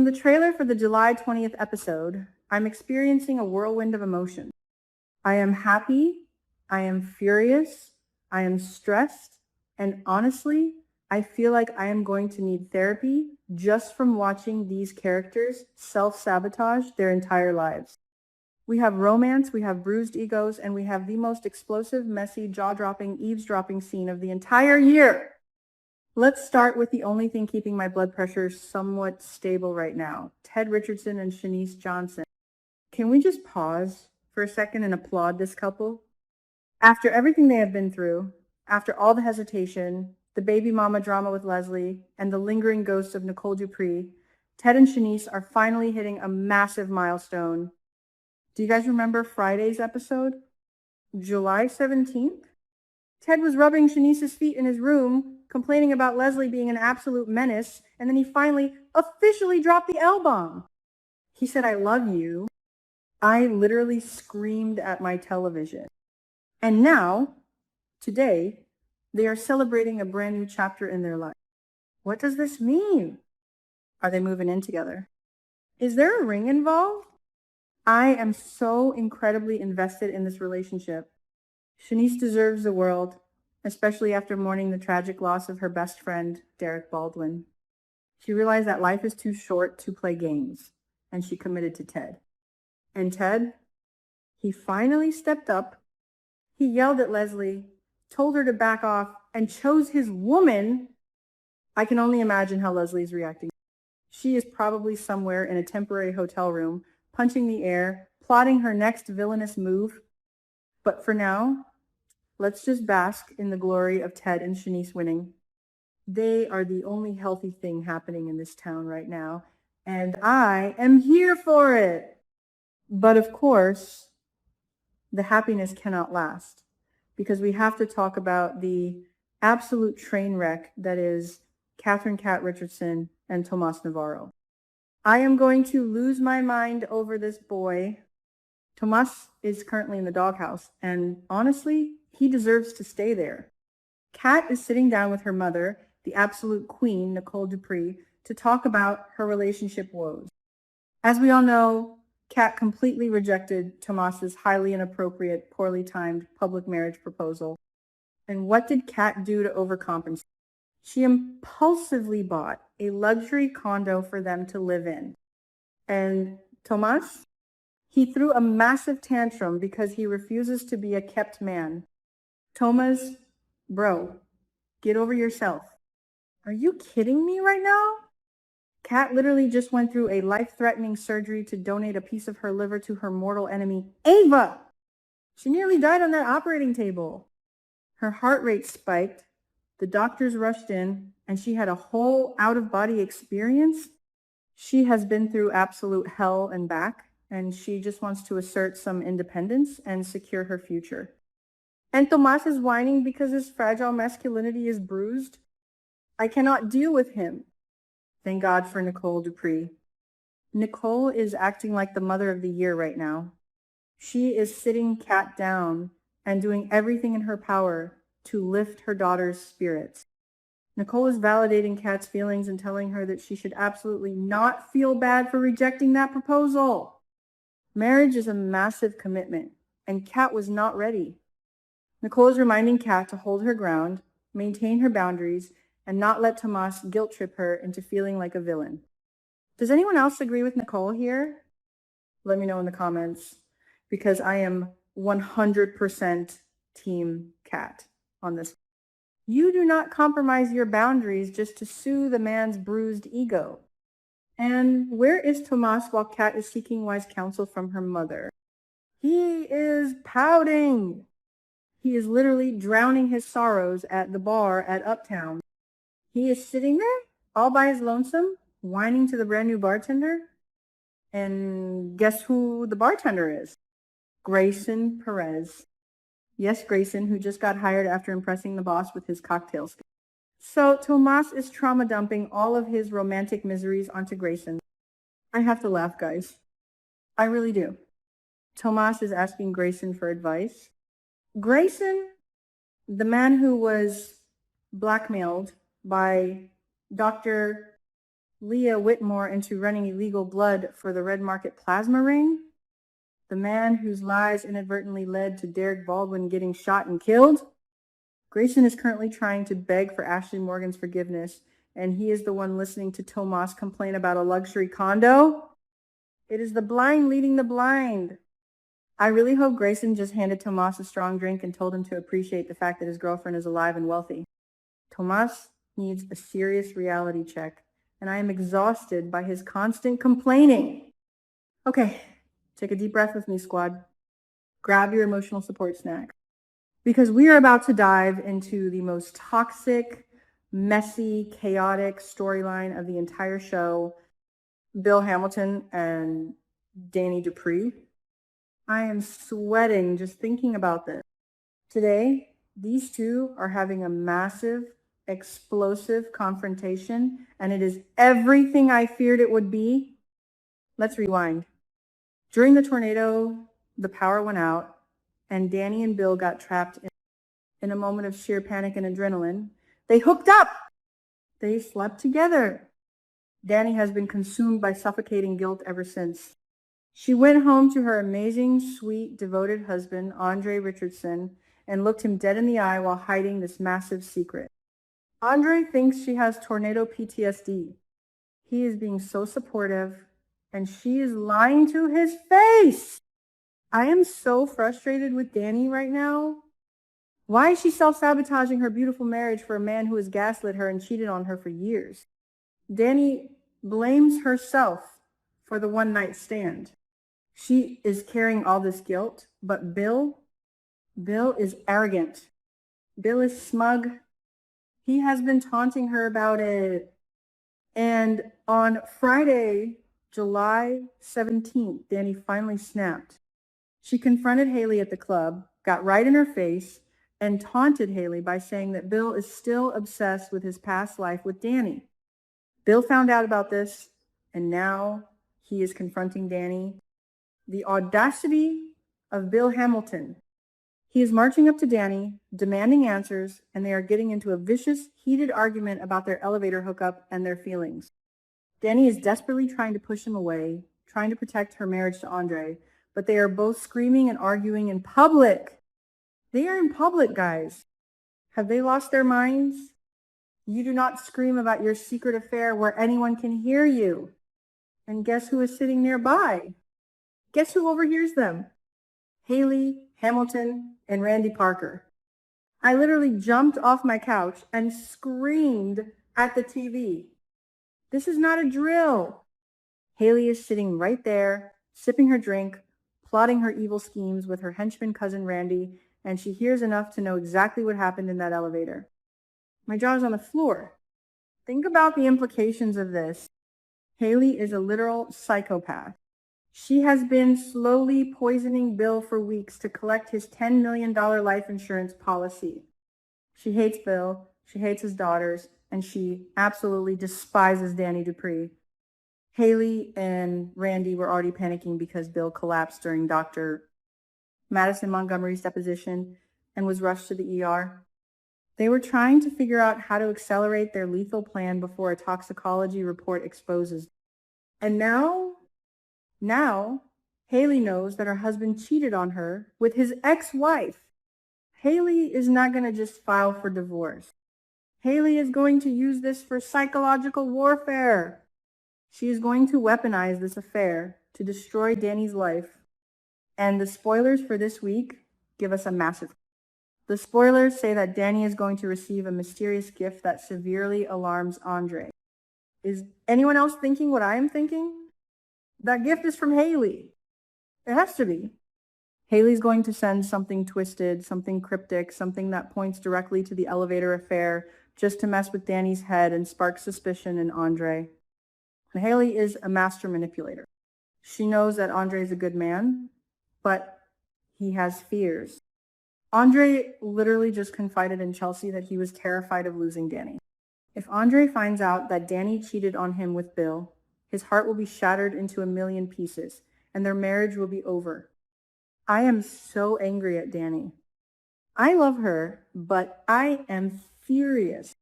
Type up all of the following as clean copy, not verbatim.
the trailer for the July 20th episode, I'm experiencing a whirlwind of emotion. I am happy, I am furious, I am stressed, and honestly, I feel like I am going to need therapy just from watching these characters self-sabotage their entire lives. We have romance, we have bruised egos, and we have the most explosive, messy, jaw-dropping, eavesdropping scene of the entire year. Let's start with the only thing keeping my blood pressure somewhat stable right now, Ted Richardson and Shanice Johnson. Can we just pause for a second and applaud this couple? After everything they have been through, after all the hesitation, the baby mama drama with Leslie, and the lingering ghosts of Nicole Dupree, Ted and Shanice are finally hitting a massive milestone. Do you guys remember Friday's episode? July 17th? Ted was rubbing Shanice's feet in his room, complaining about Leslie being an absolute menace, and then he finally officially dropped the L-bomb. He said, "I love you." I literally screamed at my television. And now, today, they are celebrating a brand new chapter in their life. What does this mean? Are they moving in together? Is there a ring involved? I am so incredibly invested in this relationship. Shanice deserves the world, especially after mourning the tragic loss of her best friend, Derek Baldwin. She realized that life is too short to play games, and she committed to Ted. And Ted, he finally stepped up. He yelled at Leslie, told her to back off, and chose his woman. I can only imagine how Leslie's reacting. She is probably somewhere in a temporary hotel room, punching the air, plotting her next villainous move. But for now, let's just bask in the glory of Ted and Shanice winning. They are the only healthy thing happening in this town right now, and I am here for it. But of course, the happiness cannot last, because we have to talk about the absolute train wreck that is Catherine Cat Richardson and Tomas Navarro. I am going to lose my mind over this boy. Tomas is currently in the doghouse, and honestly, he deserves to stay there. Kat is sitting down with her mother, the absolute queen, Nicole Dupree, to talk about her relationship woes. As we all know, Kat completely rejected Tomas's highly inappropriate, poorly timed public marriage proposal. And what did Kat do to overcompensate? She impulsively bought a luxury condo for them to live in. And Tomas, he threw a massive tantrum because he refuses to be a kept man. Tomas, bro, get over yourself. Are you kidding me right now? Kat literally just went through a life-threatening surgery to donate a piece of her liver to her mortal enemy, Ava. She nearly died on that operating table. Her heart rate spiked, the doctors rushed in, and she had a whole out-of-body experience. She has been through absolute hell and back, and she just wants to assert some independence and secure her future. And Tomas is whining because his fragile masculinity is bruised. I cannot deal with him. Thank God for Nicole Dupree. Nicole is acting like the mother of the year right now. She is sitting Kat down and doing everything in her power to lift her daughter's spirits. Nicole is validating Kat's feelings and telling her that she should absolutely not feel bad for rejecting that proposal. Marriage is a massive commitment, and Kat was not ready. Nicole is reminding Kat to hold her ground, maintain her boundaries, and not let Tomas guilt trip her into feeling like a villain. Does anyone else agree with Nicole here? Let me know in the comments, because I am 100% Team Kat on this. You do not compromise your boundaries just to soothe a man's bruised ego. And where is Tomas while Kat is seeking wise counsel from her mother? He is pouting. He is literally drowning his sorrows at the bar at Uptown. He is sitting there all by his lonesome, whining to the brand new bartender. And guess who the bartender is? Grayson Perez. Yes, Grayson, who just got hired after impressing the boss with his cocktail skills. So Tomas is trauma dumping all of his romantic miseries onto Grayson. I have to laugh, guys. I really do. Tomas is asking Grayson for advice. Grayson, the man who was blackmailed by Dr. Leah Whitmore into running illegal blood for the Red Market plasma ring? The man whose lies inadvertently led to Derek Baldwin getting shot and killed? Grayson is currently trying to beg for Ashley Morgan's forgiveness, and he is the one listening to Tomas complain about a luxury condo? It is the blind leading the blind. I really hope Grayson just handed Tomas a strong drink and told him to appreciate the fact that his girlfriend is alive and wealthy. Tomas needs a serious reality check, and I am exhausted by his constant complaining. Okay, take a deep breath with me, squad. Grab your emotional support snack, because we are about to dive into the most toxic, messy, chaotic storyline of the entire show, Bill Hamilton and Danny Dupree. I am sweating just thinking about this. Today, these two are having a massive, explosive confrontation, and it is everything I feared it would be. Let's rewind. During the tornado, the power went out, and Danny and Bill got trapped in a moment of sheer panic and adrenaline. They hooked up. They slept together. Danny has been consumed by suffocating guilt ever since. She went home to her amazing, sweet, devoted husband, Andre Richardson, and looked him dead in the eye while hiding this massive secret. Andre thinks she has tornado PTSD. He is being so supportive, and she is lying to his face. I am so frustrated with Danny right now. Why is she self-sabotaging her beautiful marriage for a man who has gaslit her and cheated on her for years? Danny blames herself for the one-night stand. She is carrying all this guilt, but Bill is arrogant. Bill is smug. He has been taunting her about it. And on Friday, July 17th, Danny finally snapped. She confronted Haley at the club, got right in her face, and taunted Haley by saying that Bill is still obsessed with his past life with Danny. Bill found out about this, and now he is confronting Danny. The audacity of Bill Hamilton. He is marching up to Danny, demanding answers, and they are getting into a vicious, heated argument about their elevator hookup and their feelings. Danny is desperately trying to push him away, trying to protect her marriage to Andre, but they are both screaming and arguing in public. They are in public, guys. Have they lost their minds? You do not scream about your secret affair where anyone can hear you. And guess who is sitting nearby? Guess who overhears them? Haley, Hamilton, and Randy Parker. I literally jumped off my couch and screamed at the TV. This is not a drill. Haley is sitting right there, sipping her drink, plotting her evil schemes with her henchman cousin Randy, and she hears enough to know exactly what happened in that elevator. My jaw's on the floor. Think about the implications of this. Haley is a literal psychopath. She has been slowly poisoning Bill for weeks to collect his $10 million life insurance policy. She hates Bill, she hates his daughters, and she absolutely despises Danny Dupree. Haley and Randy were already panicking because Bill collapsed during Dr. Madison Montgomery's deposition and was rushed to the ER. They were trying to figure out how to accelerate their lethal plan before a toxicology report exposes. And now, Haley knows that her husband cheated on her with his ex-wife. Haley is not going to just file for divorce. Haley is going to use this for psychological warfare. She is going to weaponize this affair to destroy Danny's life. And the spoilers for this week give us a massive. The spoilers say that Danny is going to receive a mysterious gift that severely alarms Andre. Is anyone else thinking what I am thinking? That gift is from Haley. It has to be. Haley's going to send something twisted, something cryptic, something that points directly to the elevator affair just to mess with Danny's head and spark suspicion in Andre. And Haley is a master manipulator. She knows that Andre is a good man, but he has fears. Andre literally just confided in Chelsea that he was terrified of losing Danny. If Andre finds out that Danny cheated on him with Bill, his heart will be shattered into a million pieces, and their marriage will be over. I am so angry at Danny. I love her, but I am furious.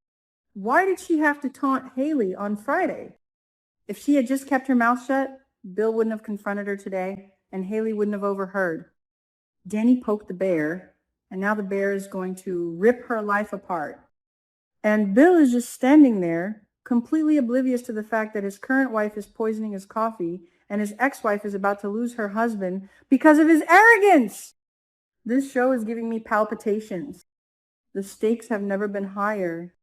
Why did she have to taunt Haley on Friday? If she had just kept her mouth shut, Bill wouldn't have confronted her today, and Haley wouldn't have overheard. Danny poked the bear, and now the bear is going to rip her life apart. And Bill is just standing there, completely oblivious to the fact that his current wife is poisoning his coffee, and his ex-wife is about to lose her husband because of his arrogance. This show is giving me palpitations. The stakes have never been higher.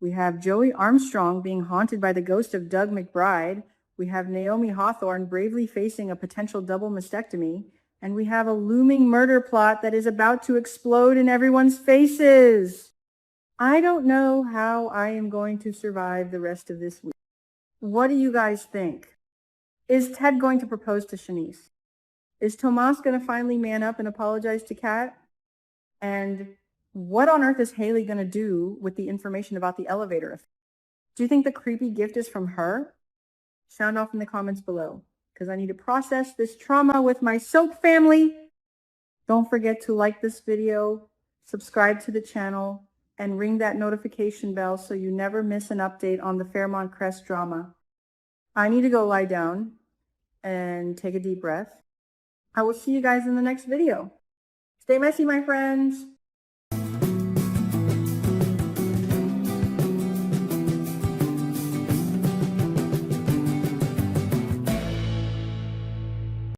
We have Joey Armstrong being haunted by the ghost of Doug McBride. We have Naomi Hawthorne bravely facing a potential double mastectomy. And we have a looming murder plot that is about to explode in everyone's faces. I don't know how I am going to survive the rest of this week. What do you guys think? Is Ted going to propose to Shanice? Is Tomas going to finally man up and apologize to Kat? And what on earth is Haley going to do with the information about the elevator? Do you think the creepy gift is from her? Sound off in the comments below, because I need to process this trauma with my soap family. Don't forget to like this video, subscribe to the channel, and ring that notification bell so you never miss an update on the Fairmont Crest drama. I need to go lie down and take a deep breath. I will see you guys in the next video. Stay messy, my friends.